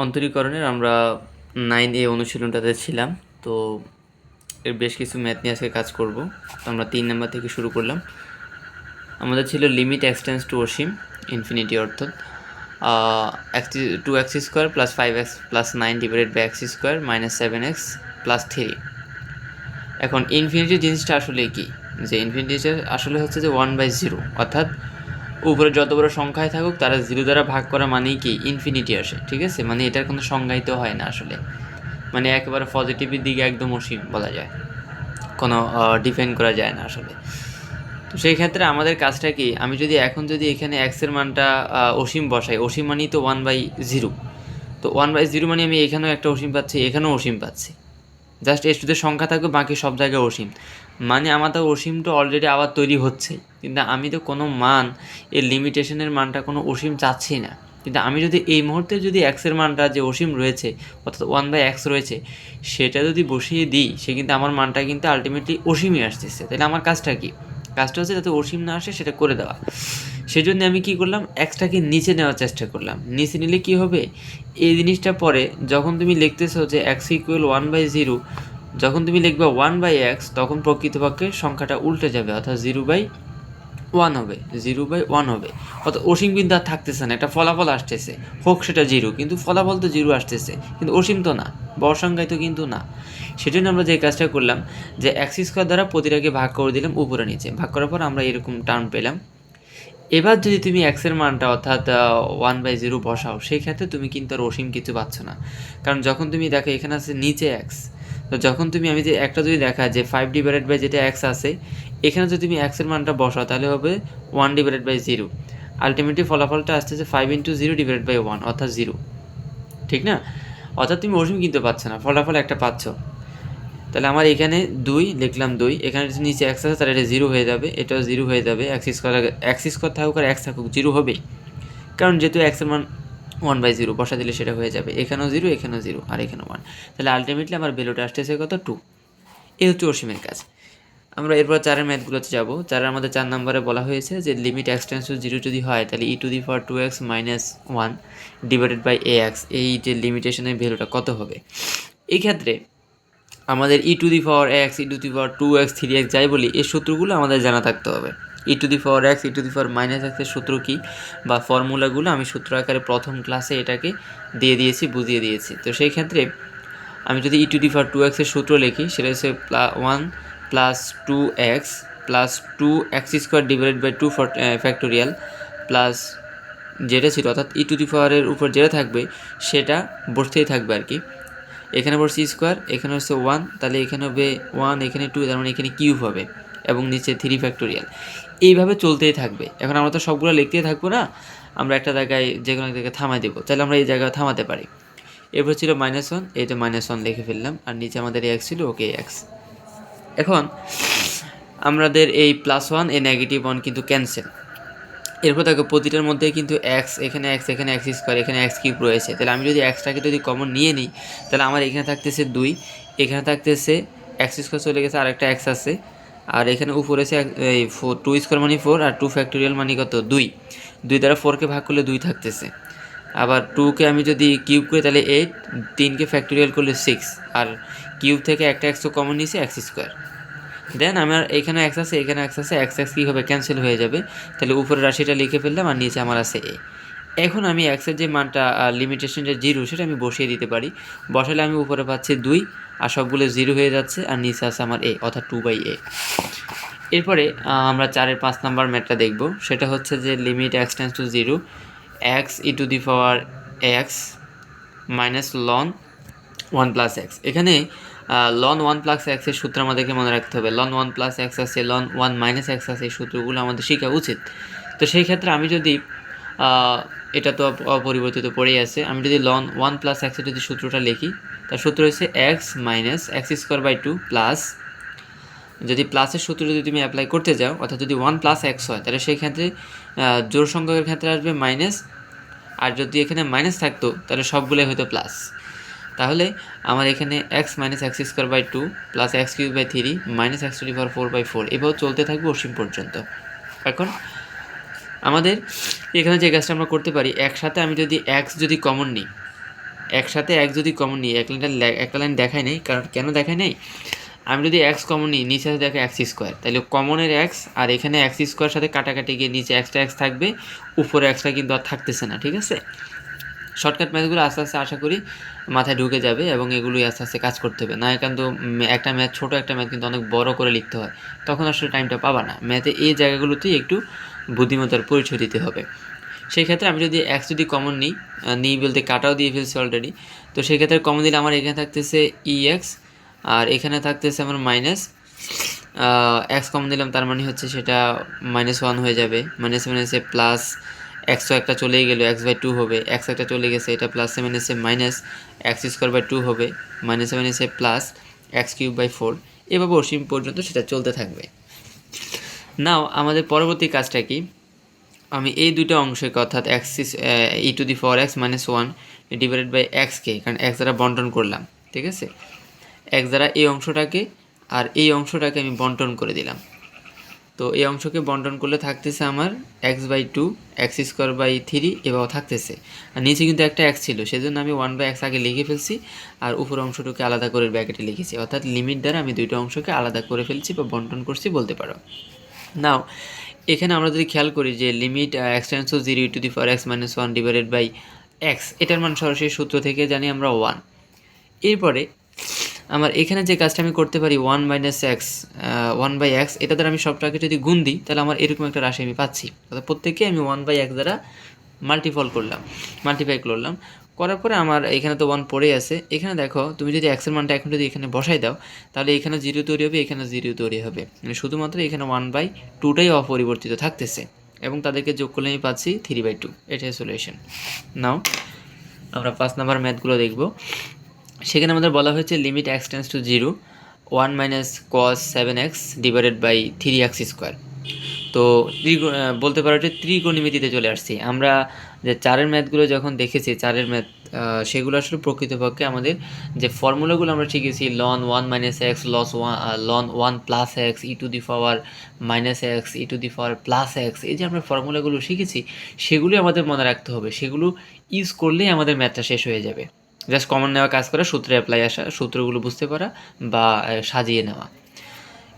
অন্তরীকরণের আমরা 9A অনুশীলনটাতে ছিলাম। তো এর বেশ কিছু ম্যাথ নিয়ে আজকে কাজ করব। তো আমরা 3 নাম্বার থেকে শুরু করলাম। আমাদের ছিল লিমিট এক্সটেন্স টু অসীম ইনফিনিটি, অর্থাৎ two x square plus 5x plus 9 divided by x square minus 7x plus 3। এখন ইনফিনিটি জিনিসটা আসলে কি, যে ইনফিনিটিটা আসলে হচ্ছে যে 1/0, অর্থাৎ উপরে যত বড় সংখ্যায় থাকুক তারা 0 দ্বারা ভাগ করা মানেই কি ইনফিনিটি আসে। ঠিক আছে, মানে এটার কোনো সংজ্ঞায়িত হয় না আসলে, মানে একেবারে পজিটিভের দিকে একদম অসীম বলা যায়, কোনো ডিফেন্ড করা যায় না আসলে। তো সেই ক্ষেত্রে আমাদের কাজটা কি, আমি যদি এখন যদি এখানে এক্সের মানটা অসীম বসাই, অসীম মানেই তো 1/0, তো 1/0 মানে আমি এখানেও একটা অসীম পাচ্ছি, এখানেও অসীম পাচ্ছি। জাস্ট এর শুধু সংখ্যা থাকবে, বাকি সব জায়গায় অসীম, মানে আমার তো অসীমটা অলরেডি আবার তৈরি হচ্ছে, কিন্তু আমি তো কোনো মান, এর লিমিটেশনের মানটা কোনো অসীম চাচ্ছি না। কিন্তু আমি যদি এই মুহূর্তে যদি এক্সের মানটা যে অসীম রয়েছে, অর্থাৎ 1/x রয়েছে, সেটা যদি বসিয়ে দিই, সে কিন্তু আমার মানটা কিন্তু আলটিমেটলি অসীমই আসতেছে। তাহলে আমার কাজটা কি, কাজটা হচ্ছে যাতে অসীম না আসে সেটা করে দেওয়া। সেজন্য আমি কি করলাম, এক্সটাকে নিচে নেওয়ার চেষ্টা করলাম। নিচে নিলে কি হবে, এই জিনিসটা পরে যখন তুমি লিখতেছো যে এক্স ইকুয়াল 1/0, যখন তুমি লিখবে 1/x, তখন প্রকৃতপক্ষে সংখ্যাটা উল্টে যাবে, অর্থাৎ 0/1 হবে, 0/1 হবে। অর্থাৎ অসীম কিন্তু আর থাকতেছে না, একটা ফলাফল আসতেছে, হোক সেটা 0, কিন্তু ফলাফল তো 0 আসতেছে, কিন্তু অসীম তো না, বড় সংখ্যায় তো কিন্তু না। সেজন্য আমরা যে কাজটা করলাম, যে এক্স স্কোয়ার দ্বারা প্রতিটাকে ভাগ করে দিলাম, উপরে নিচে ভাগ করার পর আমরা এরকম টার্ম পেলাম। এবার যদি তুমি এক্সের মানটা অর্থাৎ 1/0 বসাও, সেই ক্ষেত্রে তুমি কিন্তু আর অসীম কিছু পাচ্ছ না, কারণ যখন তুমি দেখো এখানে আছে নিচে এক্স, তো যখন তুমি আমি যে একটা যদি দেখা যে 5 ডিভাইডেড বাই যেটা এক্স আছে, এখানে যদি তুমি এক্সের মানটা বসাও তাহলে হবে 1/0। আলটিমেটলি ফলাফলটা আসতেছে 5/0 / 1 অর্থাৎ 0, ঠিক না? অর্থাৎ তুমি অসীম কিন্তু পাচ্ছ না, ফলাফল একটা পাচ্ছ। তাহলে আমার এখানে 2 লিখলাম, 2, এখানে নিচে এক্স আছে, তাহলে এটা 0 হয়ে যাবে, এটাও 0 হয়ে যাবে। এক্স স্কোয়ার থাকুক আর এক্স থাকুক 0 হবেই, কারণ যেহেতু এক্সের মান 1/0 বসা দিলে সেটা হয়ে যাবে। এখানেও 0, এখানেও 0, আর এখানেও 1। তাহলে আলটিমেটলি আমার ভ্যালুটা আসতেছে কত, 2। এই হচ্ছে অসীমের কাজ। আমরা এরপর 4-এর ম্যাথগুলোতে যাব। 4-এর আমাদের 4 নম্বরে বলা হয়েছে যে লিমিট এক্স টেন্ডস টু 0 যদি হয়, তাহলে e⁻² x - 1 divided by ax, এই যে লিমিটেশনের ভ্যালুটা কত হবে। এই ক্ষেত্রে আমাদের e⁻x, e⁻2x, 3x যাই বলি, এই সূত্রগুলো আমাদের জানা থাকতে হবে। e⁻x, e⁻−x এর সূত্র কী বা ফর্মুলাগুলো আমি সূত্র আকারে প্রথম ক্লাসে এটাকে দিয়ে দিয়েছি, বুঝিয়ে দিয়েছি। তো সেই ক্ষেত্রে আমি যদি e⁻2x এর সূত্র লিখি, সেটা হচ্ছে 1 + 2x + 2x² divided by 2 factorial plus যেটা ছিল, অর্থাৎ এর উপর যেটা থাকবে সেটা বসতেই থাকবে আর কি। এখানে বসছে স্কোয়ার, এখানে হচ্ছে 1, তাহলে এখানে হবে 1, এখানে 2, তার মানে এখানে কিউব হবে, এবং নিচে 3 ফ্যাক্টোরিয়াল। এইভাবে চলতেই থাকবে। এখন আমরা তো সবগুলো লিখতেই থাকবো না, আমরা একটা জায়গায় যে কোনো এক জায়গায় থামাই দেবো, তাহলে আমরা এই জায়গায় থামাতে পারি। এরপর ছিল -1, এই তো -1 লিখে ফেললাম, আর নিচে আমাদের এক্স ছিল, ওকে এক্স। এখন আমাদের এই +1, এই -1 কিন্তু ক্যান্সেল। এরপর দেখো প্রতিটার মধ্যে কিন্তু এক্স, এখানে এক্স, এখানে এক্স স্কোয়ার, এখানে এক্স কিউব রয়েছে। তাহলে আমি যদি এক্সটাকে যদি কমন নিয়ে নিই, তাহলে আমার এখানে থাকতেছে 2, এখানে থাকতেছে এক্স স্কোয়ার চলে গেছে, আর একটা এক্স আছে, আর এখানে উপরে আছে এই 2 স্কোয়ার মানে 4, আর 2 ফ্যাক্টোরিয়াল মানে কত, 2। 2 দ্বারা 4কে ভাগ করলে 2 থাকতেছে, আবার 2কে আমি যদি কিউব করি তাহলে 8, 3কে ফ্যাক্টোরিয়াল করলে 6, আর কিউব থেকে একটা এক্স কমন নিয়েছে, এক্স স্কোয়ার। দেন আমার এখানে এক্স আছে, এখানে এক্স আছে, এক্স এক্স কী হবে, ক্যান্সেল হয়ে যাবে। তাহলে উপরের রাশিটা লিখে ফেললাম, আর নিচে আমার আছে এ। এখন আমি এক্সের যে মানটা লিমিটেশন যে 0, সেটা আমি বসিয়ে দিতে পারি। বসালে আমি উপরে পাচ্ছি 2, আর সবগুলো 0 হয়ে যাচ্ছে, আর নিচে আছে আমার এ, অর্থাৎ 2/a। এরপরে আমরা 4-এর 5 নাম্বার ম্যাথটা দেখব। সেটা হচ্ছে যে limit x tends to 0, x e⁻x - ln 1 + x। এখানে ln 1 + x এর সূত্র আমাদেরকে মনে রাখতে হবে। ln 1 + x আছে, ln 1 - x আছে, এই সূত্রগুলো আমাদের শেখা উচিত। তো সেই ক্ষেত্রে আমি যদি এটা তো অপরিবর্তিত পড়েই আছে, আমি যদি ln 1 + x এর যদি সূত্রটা লিখি, তার সূত্র হচ্ছে x - x² / 2 প্লাস, যদি প্লাসের সূত্র যদি তুমি অ্যাপ্লাই করতে যাও, অর্থাৎ যদি 1 + x হয়, তাহলে সেই ক্ষেত্রে জোড় সংখ্যকের ক্ষেত্রে আসবে মাইনাস, আর যদি এখানে মাইনাস থাকতো তাহলে সবগুলোই হয়তো প্লাস। তাহলে আমার এখানে x - x² / 2 plus x³ / 3 - x⁴/4 এভাবে চলতে থাকবে অসীম পর্যন্ত। এখন আমাদের এখানে যে কাজটা আমরা করতে পারি, একসাথে আমি যদি এক্স যদি কমন নিই, একসাথে এক্স যদি কমন নিই, একটা লাইন দেখায় নেই, কারণ কেন দেখায় নেই, আমি যদি এক্স কমন নিই নিচে দেখো এক্স স্কোয়ার, তাহলে কমনের এক্স আর এখানে এক্স স্কোয়ার সাথে কাটাকাটি গিয়ে নিচে এক্সট্রা এক্স থাকবে, উপরে এক্সট্রা কিন্তু আর থাকতেছে না। ঠিক আছে, শর্টকাট ম্যাথগুলো আস্তে আস্তে আশা করি মাথায় ঢুকে যাবে এবং এগুলোই আস্তে আস্তে কাজ করতে হবে না। কিন্তু একটা ম্যাথ, ছোটো একটা ম্যাথ কিন্তু অনেক বড় করে লিখতে হয়, তখন আসলে টাইমটা পাবা না। ম্যাথে এই জায়গাগুলোতেই একটু বুদ্ধিমত্তার পরিচয় দিতে হবে। সেই ক্ষেত্রে আমি যদি এক্স যদি কমন নিই বলতে কাটাও দিয়ে ফেলছি অলরেডি, তো সেই ক্ষেত্রে কমন দিলে আমার এখানে থাকতেছে ই এক্স, আর এখানে থাকতেছে আমার মাইনাস এক্স কমন দিলাম, তার মানে হচ্ছে সেটা -1 হয়ে যাবে। মাইনাসে প্লাস এক্সও একটা চলেই গেল, x/2 হবে, এক্স একটা চলে গেছে, এটা +7 মাইনাস x²/2 হবে, -7 প্লাস x³/4, এভাবে অসীম পর্যন্ত সেটা চলতে থাকবে। নাও আমাদের পরবর্তী কাজটা কি, আমি এই দুটো অংশকে অর্থাৎ e⁴x - 1 ডিভাইডেড বাই এক্সকে, কারণ এক্স দ্বারা বন্টন করলাম, ঠিক আছে, এক্স দ্বারা এই অংশটাকে আর এই অংশটাকে আমি বন্টন করে দিলাম। তো এই অংশকে বন্টন করলে থাকতেছে আমার x/2 x²/3 এভাবে থাকতেছে, আর নিচে কিন্তু একটা এক্স ছিল, সেজন্য আমি 1/x আগে লিখে ফেলছি আর উপর অংশটাকে আলাদা করে ব্র্যাকেটে লিখেছি, অর্থাৎ লিমিট দ্বারা আমি দুইটা অংশকে আলাদা করে ফেলছি বা বন্টন করছি বলতে পারো। নাও এখানে আমরা যদি খেয়াল করি যে limit x → 0 e⁴x - 1 divided by x, এটার মান সরাসরি সূত্র থেকে জানি আমরা 1। এরপরে আমার এখানে যে কাজটা আমি করতে পারি 1/x, এটা দ্বারা আমি সবটাকে যদি গুণ দিই তাহলে আমার এরকম একটা রাশি আমি পাচ্ছি, অর্থাৎ প্রত্যেককে আমি 1/x দ্বারা মাল্টিপ্লাই করলাম, করার পরে আমার এখানে তো 1 পড়েই আছে। এখানে দেখো তুমি যদি এক্সের মানটা এখন যদি এখানে বসাই দাও তাহলে এখানে 0 তৈরি হবে, এখানে 0 তৈরি হবে, মানে শুধুমাত্র এখানে 1/2টাই অপরিবর্তিত থাকতেছে এবং তাদেরকে যোগ করলে আমি পাচ্ছি 3/2। এটাই সলিউশন। নাও আমরা 5 নাম্বার ম্যাথগুলো দেখব। সেখানে আমাদের বলা হয়েছে limit x tends to 0 1 - cos 7x divided by 3x²। তো বলতে পারো যে ত্রিকোণমিতিতে চলে আসছি আমরা। যে চারের ম্যাথগুলো যখন দেখেছি, চারের ম্যাথ সেগুলো আসলে প্রকৃতপক্ষে আমাদের যে ফর্মুলাগুলো আমরা শিখেছি, ln 1 - x ln 1 plus x e⁴ -x e⁴ plus x, এই যে আমরা ফর্মুলাগুলো শিখেছি সেগুলোই আমাদের মনে রাখতে হবে, সেগুলো ইউজ করলেই আমাদের ম্যাথটা শেষ হয়ে যাবে। জাস্ট কমন নেওয়া কাজ করা, সূত্রে অ্যাপ্লাই আসা, সূত্রগুলো বুঝতে পারা বা সাজিয়ে নেওয়া।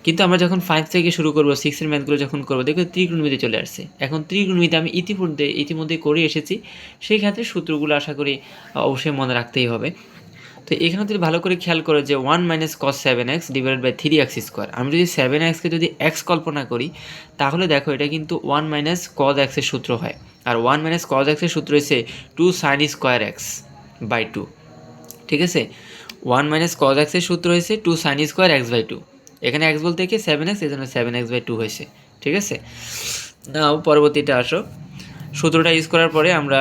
কিন্তু আমরা যখন 5 থেকে শুরু করবো, 6-এর ম্যাথগুলো যখন করবো দেখবে ত্রিকোণমিতি চলে আসছে। এখন ত্রিকোণমিতি আমি ইতিমধ্যে করে এসেছি, সেই ক্ষেত্রে সূত্রগুলো আশা করি অবশ্যই মনে রাখতেই হবে। তো এখানে যদি ভালো করে খেয়াল করো যে 1 - cos 7x divided by 3x², আমি যদি 7xকে যদি x কল্পনা করি তাহলে দেখো এটা কিন্তু 1 - cos x এর সূত্র হয়, আর 1 - cos x এর সূত্র হচ্ছে 2 sin²x/2। ঠিক আছে, 1 - cos x এর সূত্র হয়েছে 2 sin²x/2, এখানে x বলতে কি 7x, এই জন্য 7x/2 হয়েছে। ঠিক আছে, নাও পরবর্তীটা আসো, সূত্রটা ইউজ করার পরে আমরা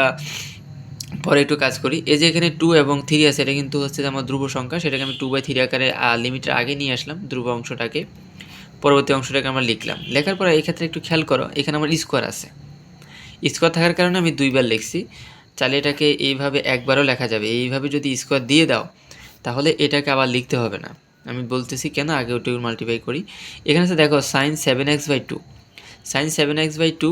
পরে একটু কাজ করি। এই যে এখানে 2 এবং 3 আছে, এটা কিন্তু হচ্ছে যে আমার ধ্রুব সংখ্যা, সেটাকে আমি 2/3 আকারে লিমিটের আগে নিয়ে আসলাম ধ্রুব অংশটাকে, পরবর্তী অংশটাকে আমরা লিখলাম। লেখার পরে এই ক্ষেত্রে একটু খেয়াল করো, এখানে আমার স্কোয়ার আছে, স্কোয়ার থাকার কারণে আমি 2বার লিখছি। চাইলে এটাকে এইভাবে একবারও লেখা যাবে, এইভাবে যদি স্কোয়ার দিয়ে দাও তাহলে এটাকে আবার লিখতে হবে না। আমি বলতেছি কেন, আগে ওটুকু মাল্টিপ্লাই করি। এখানে আছে দেখো sin 7x/2, sin 7x/2,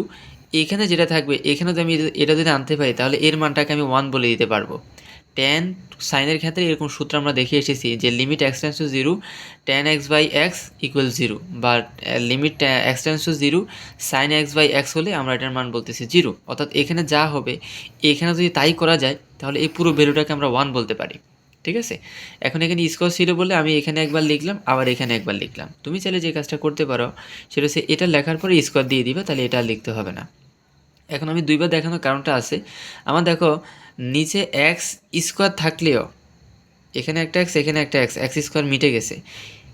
এখানে যেটা থাকবে এখানে যদি আমি এটা যদি আনতে পারি তাহলে এর মানটাকে আমি 1 বলে দিতে পারবো। tan সাইনের ক্ষেত্রে এরকম সূত্র আমরা দেখে এসেছি যে limit x tends to 0 tan x/x = 0, বা limit x tends to 0 sin x/x হলে আমরা এটার মান বলতেছি 0, অর্থাৎ এখানে যা হবে এখানে যদি তাই করা যায় তাহলে এই পুরো ভ্যালুটাকে আমরা 1 বলতে পারি। ঠিক আছে, এখন এখানে স্কোয়ার ছিল বলে আমি এখানে একবার লিখলাম, আবার এখানে একবার লিখলাম। তুমি চাইলে যে কাজটা করতে পারো সেটা হচ্ছে এটা লেখার পরে স্কোয়ার দিয়ে দিবা, তাহলে এটা লিখতে হবে না। এখন আমি 2বার দেখানোর কারণটা আছে, আমার দেখো নিচে x² থাকলেও এখানে একটা x, এখানে একটা x² মিটে গেছে,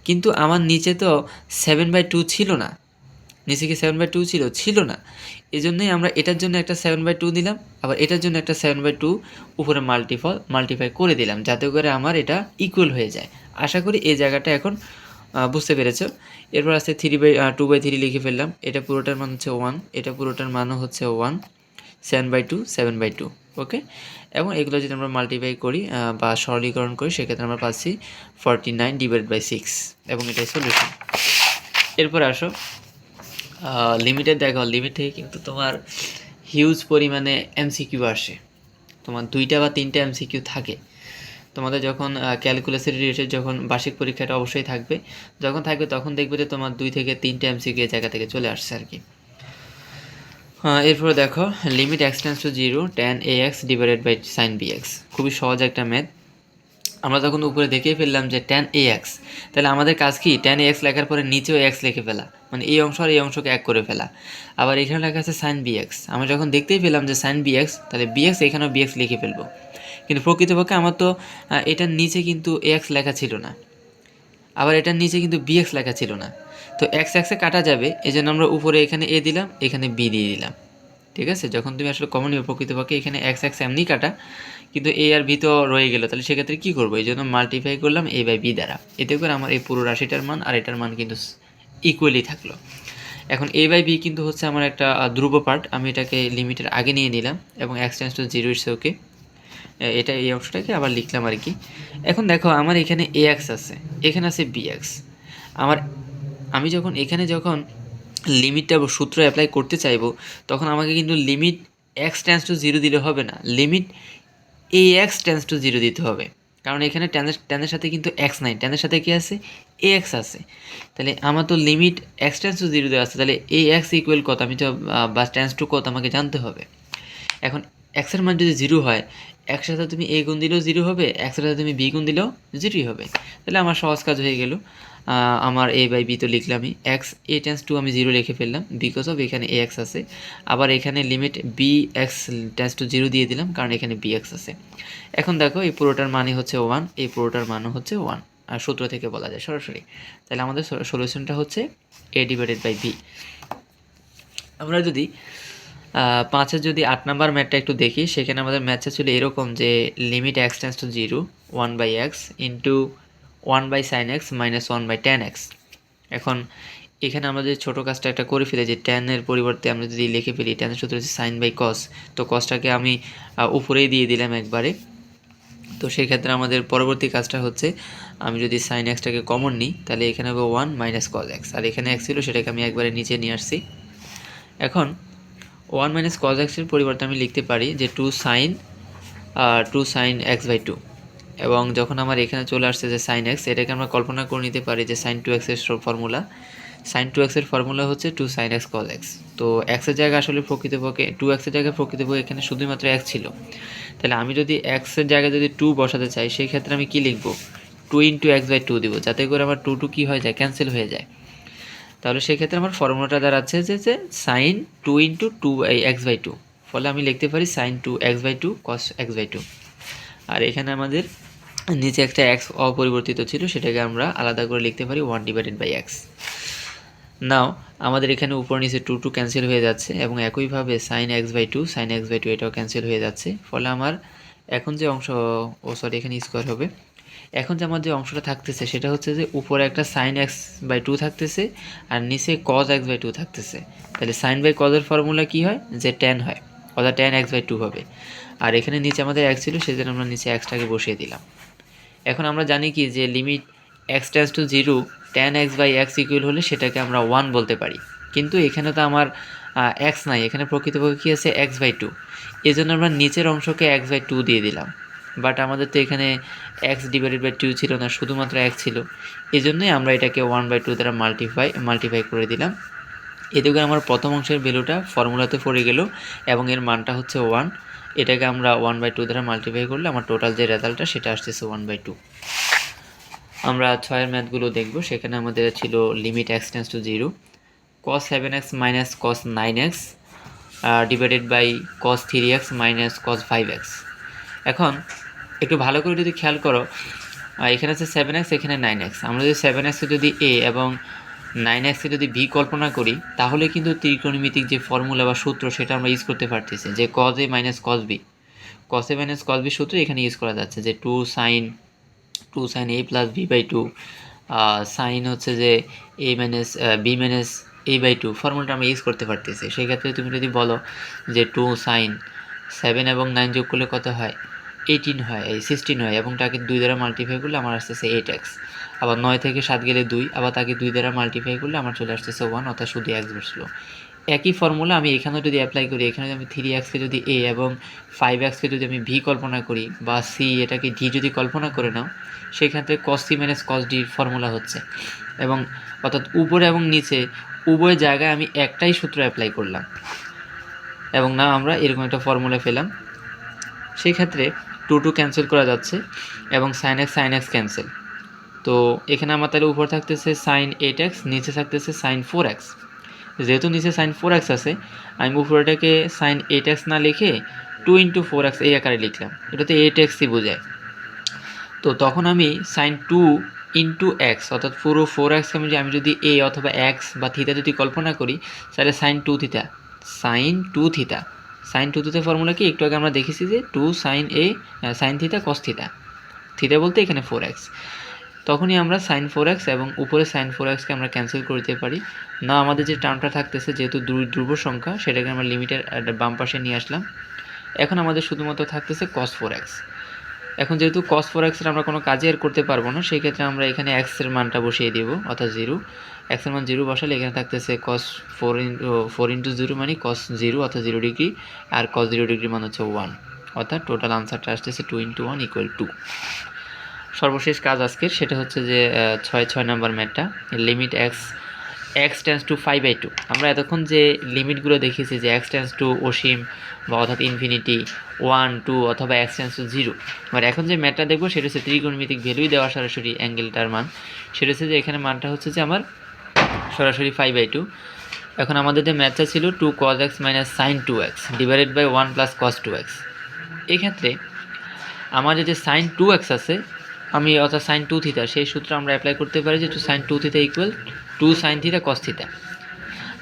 কিন্তু আমার নিচে তো 7/2 ছিল না, নিচে কি 7/2 ছিল না, এই জন্যই আমরা এটার জন্য একটা 7/2 দিলাম, আবার এটার জন্য একটা 7/2 উপরে মাল্টিফাই করে দিলাম, যাতে করে আমার এটা ইকুয়াল হয়ে যায়। আশা করি এই জায়গাটা এখন বুঝতে পেরেছ। এরপর আছে 2/3 লিখে ফেললাম, এটা পুরোটার মান হচ্ছে 1, এটা পুরোটার মানও হচ্ছে 1, 7/2 ওকে। এবং এগুলো যদি আমরা মাল্টিপ্লাই করি বা সরলীকরণ করি সেক্ষেত্রে আমরা পাচ্ছি 49/6, এবং এটাই সলিউশন। এরপর আসো লিমিটে দেখো, লিমিট থেকে কিন্তু তোমার হিউজ পরিমাণে এমসিকিউ আসে, তোমার 2টা বা 3টা এমসিকিউ থাকে তোমাদের যখন ক্যালকুলাসের রিলেটেড, যখন বার্ষিক পরীক্ষাটা অবশ্যই থাকবে, যখন থাকবে তখন দেখবে যে তোমার 2 থেকে 3টা এমসিকিউ এই জায়গা থেকে চলে আসছে আর কি। এরপরে দেখো limit x tends to 0 tan ax divided by sin bx, খুবই সহজ একটা ম্যাথ। আমরা তখন উপরে দেখেই ফেললাম যে tan ax, তাহলে আমাদের কাজ কি tan ax লেখার পরে নিচেও x লিখে ফেলা, মানে এই অংশ আর এই অংশকে এক করে ফেলা। আবার এখানে লেখা আছে sin bx, আমরা যখন দেখতেই পেলাম যে sin bx, তাহলে bx এখানেও bx লিখে ফেলবো। কিন্তু প্রকৃতপক্ষে আমার তো এটার নিচে কিন্তু ax লেখা ছিল না, আবার এটার নিচে কিন্তু bx লেখা ছিল না, তো এক্স এক্সে কাটা যাবে, এই জন্য আমরা উপরে এখানে a দিলাম, এখানে b দিয়ে দিলাম। ঠিক আছে, যখন তুমি আসলে কমন নিবে প্রকৃতপক্ষে এখানে এক্স এক্স এমনি কাটা, কিন্তু এ আর বি তো রয়ে গেল, তাহলে সেক্ষেত্রে কী করবো, এই জন্য মাল্টিপ্লাই করলাম a বাই বি দ্বারা, এতে করে আমার এই পুরো রাশিটার মান আর এটার মান কিন্তু ইকুয়ালি থাকলো। এখন a বাই বি কিন্তু হচ্ছে আমার একটা ধ্রুব পার্ট, আমি এটাকে লিমিটের আগে নিয়ে নিলাম এবং x tends to 0 it's okay, এটা এই অংশটাকে আবার লিখলাম আর কি। এখন দেখো আমার এখানে এ এক্স আছে, এখানে আছে বি এক্স, আমি যখন এখানে যখন লিমিটটা সূত্র অ্যাপ্লাই করতে চাইবো, তখন আমাকে কিন্তু লিমিট এক্স টেন্স টু 0 দিলে হবে না, limit A x tends to 0 দিতে হবে, কারণ এখানে ট্যানের সাথে কিন্তু এক্স নাই, ট্যানের সাথে কী আছে, এ এক্স আছে। তাহলে আমার তো লিমিট এক্স টেন্স টু 0 দেওয়া আছে, তাহলে এ এক্স ইকুয়াল কত, আমি তো বা টেন্স টু কত আমাকে জানতে হবে। এখন এক্সের মান যদি 0 হয়, এক্সের সাথে তুমি এ গুণ দিলেও 0 হবে, এক্সের সাথে তুমি বি গুণ দিলেও 0ই হবে। তাহলে আমার সহজ কাজ হয়ে গেল, আমার এ বাই বি তো লিখলামই, এক্স এ টেন্স টু আমি 0 লিখে ফেললাম বিকজ অফ এখানে এ এক্স আছে, আবার এখানে limit b x tends to 0 দিয়ে দিলাম কারণ এখানে বি এক্স আছে। এখন দেখো এই পুরোটার মানই হচ্ছে 1, এই পুরোটার মানও হচ্ছে 1, আর সূত্র থেকে বলা যায় সরাসরি। তাহলে আমাদের সলিউশনটা হচ্ছে এ ডিভাইডেড বাই বি। আমরা যদি 5-এর যদি 8 নাম্বার ম্যাথটা একটু দেখি, সেখানে আমাদের ম্যাথটা ছিল এরকম যে limit x tends to 0 1 by x into 1 by sine x minus 1 by tan x. এখন এখানে আমরা যদি ছোটো কাজটা একটা করে ফেলি, যে ট্যানের পরিবর্তে আমরা যদি লিখে ফেলি ট্যানের সূত্র হচ্ছে সাইন বাই কস, তো কসটাকে আমি উপরেই দিয়ে দিলাম একবারে। তো সেই ক্ষেত্রে আমাদের পরবর্তী কাজটা হচ্ছে, আমি যদি সাইন এক্সটাকে কমন নিই তাহলে এখানে হবে 1 মাইনাস কস এক্স, আর এখানে এক্স ছিল সেটাকে আমি একবারে নিচে নিয়ে আসছি। এখন 1 মাইনাস কজ এক্সের পরিবর্তে আমি লিখতে পারি যে 2 সাইন এক্স বাই 2, এবং যখন আমার এখানে চলে আসছে যে সাইন এক্স, এটাকে আমরা কল্পনা করে নিতে পারি যে সাইন 2 এক্সের ফর্মুলা, সাইন 2 এক্সের ফর্মুলা হচ্ছে 2 সাইন এক্স কজ এক্স। তো এক্সের জায়গায় আসলে প্রকৃতপক্ষে 2 এক্সের জায়গায় প্রকৃতপক্ষে এখানে শুধুমাত্র এক্স ছিল, তাহলে আমি যদি এক্সের জায়গায় যদি 2 বসাতে চাই, সেই ক্ষেত্রে আমি কী লিখবো, 2 ইন্টু এক্স বাই 2 দিব, যাতে করে আমার 2 কী হয়ে যায়, ক্যান্সেল হয়ে যায়। তাহলে সেক্ষেত্রে আমার ফর্মুলাটা দাঁড়াচ্ছে যে সাইন 2 ইন্টু 2 এক্স বাই 2, ফলে আমি লিখতে পারি sine 2 x by 2 cos x by 2। আর এখানে আমাদের নিচে একটা এক্স অপরিবর্তিত ছিল, সেটাকে আমরা আলাদা করে লিখতে পারি 1 ডিভাইডেড বাই এক্স। নাও আমাদের এখানে উপর নিচে 2 ক্যান্সেল হয়ে যাচ্ছে, এবং একইভাবে sine x by 2 sine x by 2 এটাও ক্যান্সেল হয়ে যাচ্ছে, ফলে আমার এখন যে অংশ, সরি এখানে স্কোয়ার হবে, এখন যে আমার যে অংশটা থাকতেছে সেটা হচ্ছে যে উপরে একটা সাইন এক্স বাই 2 থাকতেছে আর নিচে কজ এক্স বাই 2 থাকতেছে। তাহলে সাইন বাই কজের ফর্মুলা কী হয়, যে ট্যান হয়, অর্থাৎ ট্যান এক্স বাই 2 হবে। আর এখানে নিচে আমাদের এক্স ছিল, সেজন্য আমরা নিচে এক্সটাকে বসিয়ে দিলাম। এখন আমরা জানি কি যে limit x tends to 0 tan x by x equal হলে সেটাকে আমরা 1 বলতে পারি, কিন্তু এখানে তো আমার এক্স নাই, এখানে প্রকৃতপক্ষে কী আছে, এক্স বাই 2, এই জন্য আমরা নিচের অংশকে এক্স বাই 2 দিয়ে দিলাম। বাট আমাদের তো এখানে এক্স ডিভাইডেড বাই 2 ছিল না, শুধুমাত্র এক্স ছিল, এই জন্যই আমরা এটাকে 1/2 দ্বারা মাল্টিপ্লাই করে দিলাম। এতে করে আমার প্রথম অংশের ভ্যালুটা ফর্মুলাতে পড়ে গেল এবং এর মানটা হচ্ছে 1, এটাকে আমরা 1/2 দ্বারা মাল্টিপ্লাই করলে আমার টোটাল যে রেজাল্টটা সেটা আসতেছে 1/2। আমরা 6-এর ম্যাথগুলো দেখব, সেখানে আমাদের ছিল limit x tends to 0 cos 7x minus cos 9x divided by cos 3x minus cos 5x। এখন একটু ভালো করে যদি খেয়াল করো, এখানে আছে 7x, এখানে 9x, আমরা যদি 7xকে যদি a এবং 9xকে যদি b কল্পনা করি, তাহলে কিন্তু ত্রিকোণমিতিক যে ফর্মুলা বা সূত্র সেটা আমরা ইউজ করতে পারতেছি, যে cos a minus cos b, cos a minus cos b সূত্র এখানে ইউজ করা যাচ্ছে, যে 2 sin a plus b by 2 sine হচ্ছে যে a minus b minus a by 2 ফর্মুলাটা আমরা ইউজ করতে পারতেছি। সেই ক্ষেত্রে তুমি যদি বলো যে 2 sin 7 এবং 9 যোগ করলে কত হয় 18 হয়, এই 16 হয়, এবং তাকে 2 দ্বারা মাল্টিপ্লাই করলে আমার আসতেছে 8x। আবার 9 থেকে 7 গেলে 2, আবার তাকে 2 দ্বারা মাল্টিপ্লাই করলে আমার চলে আসতেছে 1, অর্থাৎ শুধু x বসলো। একই ফর্মুলা আমি এখানেও যদি অ্যাপ্লাই করি, এখানে যদি আমি 3xকে যদি a এবং 5xকে যদি আমি v কল্পনা করি, বা c এটাকে d যদি কল্পনা করে নাও, সেক্ষেত্রে cos c minus cos d formula হচ্ছে। এবং অর্থাৎ উপরে এবং নিচে উভয় জায়গায় আমি একটাই সূত্র অ্যাপ্লাই করলাম, এবং না আমরা এরকম একটা ফর্মুলা পেলাম। সেই ক্ষেত্রে 2 ক্যান্সেল করা যাচ্ছে এবং sin x ক্যান্সেল। তো এখানে আমার তাহলে উপর থাকতেছে sin 8x, নিচে থাকতেছে sin 4x। যেহেতু নিচে sin 4x আছে, আমি উপরেটাকে sin 8x না লিখে 2 × 4x এই আকারে লিখলাম, এটাতে 8xই বোঝায়। তো তখন আমি sin 2 × x, অর্থাৎ পুরো 4x আমি যদি a অথবা x বা থিতা যদি কল্পনা করি, তাহলে sin 2 থিতা, sin 2 থিতা, sin 2 থিতা ফর্মুলা কি একটু আগে আমরা দেখেছি যে 2 sin a sin theta cos থিতা, থিতা বলতে এখানে 4x। তখনই আমরা sin 4x এবং উপরে sin 4xকে আমরা ক্যান্সেল করে দিতে পারি। না আমাদের যে টার্মটা থাকতেছে, যেহেতু ধ্রুব সংখ্যা, সেটাকে আমরা লিমিটের বাম পাশে নিয়ে আসলাম। এখন আমাদের শুধুমাত্র থাকতেছে cos 4x। এখন যেহেতু cos 4x এর আমরা কোনো কাজই আর করতে পারবো না, সেই ক্ষেত্রে আমরা এখানে x এর মানটা বসিয়ে দিব, অর্থাৎ 0। x এর মান 0 বসালে এখানে থাকতেছে cos 4 × 0 মানে cos 0, অর্থাৎ 0 ডিগ্রি, আর cos 0 ডিগ্রি মান হচ্ছে 1, অর্থাৎ টোটাল আনসারটা আসতেছে 2 × 1 = 2। সর্বশেষ কাজ আজকের সেটা হচ্ছে যে 6 নম্বর ম্যাথটা, লিমিট x টেন্ডস টু 5/2। আমরা এতক্ষণ যে লিমিটগুলো দেখিয়েছি যে x টেন্ডস টু অসীম বা অর্থাৎ ইনফিনিটি, 1, 2 অথবা x টেন্ডস টু 0। আর এখন যে ম্যাথটা দেখবো সেটা হচ্ছে ত্রিকোণমিতিক ভ্যালুই দেওয়া সরাসরি অ্যাঙ্গেলটার মান। সেটা হচ্ছে যে এখানে মানটা হচ্ছে যে আমার সরাসরি 5/2। এখন আমাদের যে ম্যাথটা ছিল 2 cos x - sin 2x divided by 1 + cos 2x। এক্ষেত্রে আমাদের যে sin 2x আছে, আমি অর্থাৎ sin 2 থিটা, সেই সূত্র আমরা অ্যাপ্লাই করতে পারি যে sin 2 theta = 2 sin theta cos থিটা।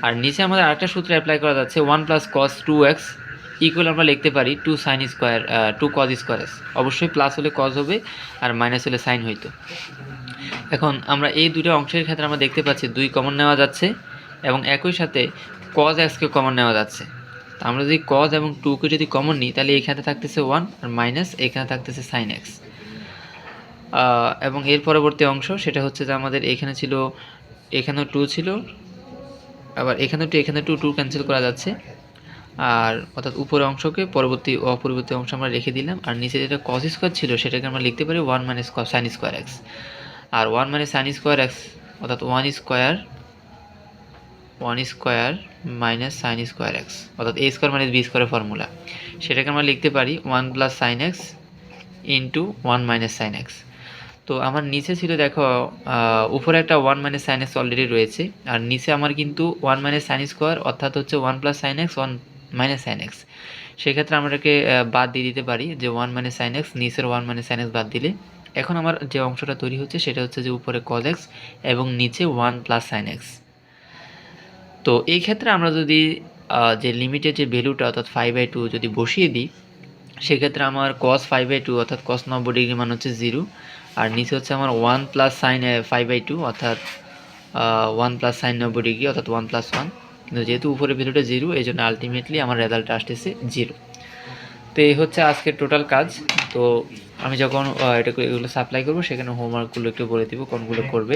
আর নিচে আমাদের আরেকটা সূত্র অ্যাপ্লাই করা যাচ্ছে 1 + cos 2x আমরা লিখতে পারি 2 sin square 2 cos square x। অবশ্যই প্লাস হলে cos হবে আর মাইনাস হলে sin হইতো। এখন আমরা এই দুটো অংশের ক্ষেত্রে আমরা দেখতে পাচ্ছি 2 কমন নেওয়া যাচ্ছে এবং একই সাথে cos x কে কমন নেওয়া যাচ্ছে। আমরা যদি cos এবং 2 কে যদি কমন নিই, তাহলে এখানে থাকতেছে 1 আর মাইনাস এখানে থাকতেছে sin x। এবং এর পরবর্তী অংশ সেটা হচ্ছে যে আমাদের এখানে ছিল, এখানেও 2 ছিল, আবার এখানেও 2, এখানে 2 ক্যান্সেল করা যাচ্ছে। আর অর্থাৎ উপরের অংশকে অপরিবর্তী অংশ আমরা রেখে দিলাম, আর নিচে যেটা cos স্কয়ার ছিল সেটাকে আমরা লিখতে পারি 1 - cos sin স্কয়ার x। আর 1 - sin স্কয়ার x অর্থাৎ 1 স্কয়ার - sin স্কয়ার x, অর্থাৎ a স্কয়ার - b স্কয়ারের ফর্মুলা, সেটাকে আমরা লিখতে পারি 1 + sin x × 1 - sin x। তো আমার নিচে ছিল দেখো উপরে একটা 1 - sin x অলরেডি রয়েছে, আর নিচে আমার কিন্তু 1 - sin স্কয়ার অর্থাৎ হচ্ছে 1 + sin x 1 - sin x। সেক্ষেত্রে আমরা এটাকে বাদ দিয়ে দিতে পারি যে 1 - sin x, নিচের 1 - sin x বাদ দিলে এখন আমার যে অংশটা তৈরি হচ্ছে সেটা হচ্ছে যে উপরে cos x এবং নিচে 1 + sin x। তো এই ক্ষেত্রে আমরা যদি যে লিমিটের যে ভ্যালুটা অর্থাৎ 5/2 যদি বসিয়ে দিই, সেক্ষেত্রে আমার cos 5/2 অর্থাৎ cos 90 ডিগ্রি মান হচ্ছে 0, আর নিচে হচ্ছে আমার 1 + sin 5/2 অর্থাৎ 1 + sin 90 ডিগ্রি অর্থাৎ 1 + 1। কিন্তু যেহেতু উপরে ভ্যালুটা 0, এই জন্য আলটিমেটলি আমার রেজাল্টটা আসতেছে 0। তো এই হচ্ছে আজকের টোটাল কাজ। তো আমি যখন এগুলো সাপ্লাই করবো, সেখানে হোমওয়ার্কগুলো একটু বলে দিব কোনগুলো করবে।